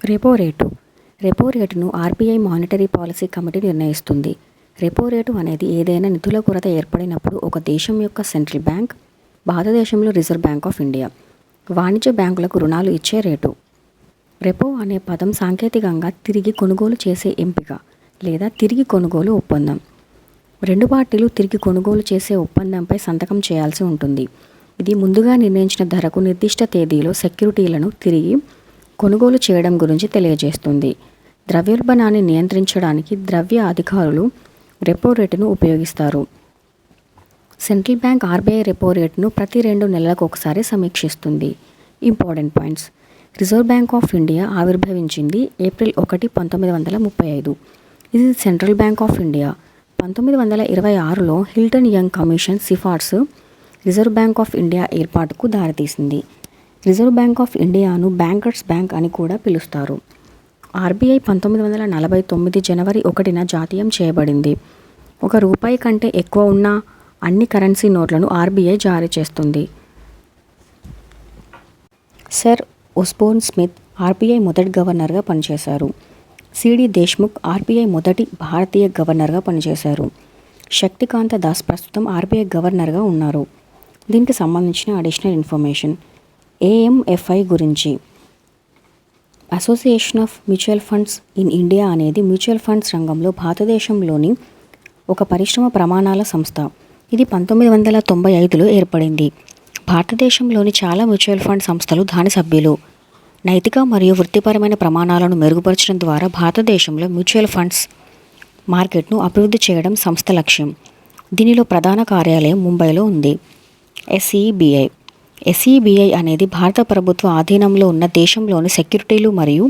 Repo rate. Repo రేటును RBI monetary policy committee నిర్ణయిస్తుంది. Repo rate అనేది ఏదైనా నిధుల కొరత ఏర్పడినప్పుడు ఒక దేశం యొక్క సెంట్రల్ బ్యాంక్, భారతదేశంలో రిజర్వ్ బ్యాంక్ ఆఫ్ ఇండియా, వాణిజ్య బ్యాంకులకు రుణాలు ఇచ్చే రేటు. రెపో అనే పదం సాంకేతికంగా తిరిగి కొనుగోలు చేసే ఎంపిక లేదా తిరిగి కొనుగోలు ఒప్పందం. రెండు పార్టీలు తిరిగి కొనుగోలు చేసే ఒప్పందంపై సంతకం చేయాల్సి ఉంటుంది. ఇది ముందుగా నిర్ణయించిన ధరకు నిర్దిష్ట తేదీలో సెక్యూరిటీలను తిరిగి కొనుగోలు చేయడం గురించి తెలియజేస్తుంది. ద్రవ్యోల్బణాన్ని నియంత్రించడానికి ద్రవ్య అధికారులు రెపో రేటును ఉపయోగిస్తారు. సెంట్రల్ బ్యాంక్ ఆర్బీఐ రెపో రేటును ప్రతి 2 నెలలకు ఒకసారి సమీక్షిస్తుంది. Important points. Reserve Bank of India ఆవిర్భవించింది ఏప్రిల్ 1, 1935. ఇది సెంట్రల్ బ్యాంక్ ఆఫ్ ఇండియా. 1926లో హిల్టన్ యంగ్ కమిషన్ సిఫార్సు రిజర్వ్ బ్యాంక్ ఆఫ్ ఇండియా ఏర్పాటుకు దారితీసింది. రిజర్వ్ బ్యాంక్ ఆఫ్ ఇండియాను బ్యాంకర్స్ బ్యాంక్ అని కూడా పిలుస్తారు. ఆర్బీఐ 1949 జనవరి 1న జాతీయం చేయబడింది. ₹1 కంటే ఎక్కువ ఉన్న అన్ని కరెన్సీ నోట్లను ఆర్బీఐ జారీ చేస్తుంది. సర్ ఒస్బోర్న్ స్మిత్ ఆర్బీఐ మొదటి గవర్నర్గా పనిచేశారు. సిడి దేశ్ముఖ్ ఆర్బీఐ మొదటి భారతీయ గవర్నర్గా పనిచేశారు. శక్తికాంత దాస్ ప్రస్తుతం ఆర్బీఐ గవర్నర్గా ఉన్నారు. దీనికి సంబంధించిన అడిషనల్ ఇన్ఫర్మేషన్. ఏఎంఎఫ్ఐ గురించి. Association of Mutual Funds in India అనేది మ్యూచువల్ ఫండ్స్ రంగంలో భారతదేశంలోని ఒక పరిశ్రమ ప్రమాణాల సంస్థ. ఇది 1995లో ఏర్పడింది. భారతదేశంలోని చాలా మ్యూచువల్ ఫండ్ సంస్థలు దాని సభ్యులు. నైతిక మరియు వృత్తిపరమైన ప్రమాణాలను మెరుగుపరచడం ద్వారా భారతదేశంలో మ్యూచువల్ ఫండ్స్ మార్కెట్ను అభివృద్ధి చేయడం సంస్థ లక్ష్యం. దీనిలో ప్రధాన కార్యాలయం ముంబైలో ఉంది. ఎస్ఈబిఐ అనేది భారత ప్రభుత్వ ఆధీనంలో ఉన్న దేశంలోని సెక్యూరిటీలు మరియు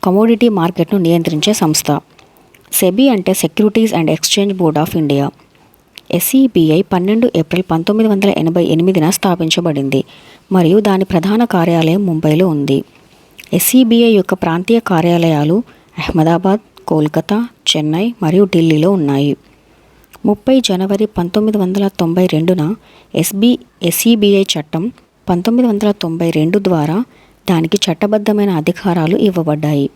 కమోడిటీ మార్కెట్ను నియంత్రించే సంస్థ. సెబీ అంటే Securities and Exchange Board of India. SEBI 12 April 1988న స్థాపించబడింది మరియు దాని ప్రధాన కార్యాలయం ముంబైలో ఉంది. ఎస్ఈబిఐ యొక్క ప్రాంతీయ కార్యాలయాలు అహ్మదాబాద్, కోల్కతా, చెన్నై మరియు ఢిల్లీలో ఉన్నాయి. 30 జనవరి 1992న ఎస్ఈబిఐ చట్టం 1992 ద్వారా దానికి చట్టబద్ధమైన అధికారాలు ఇవ్వబడ్డాయి.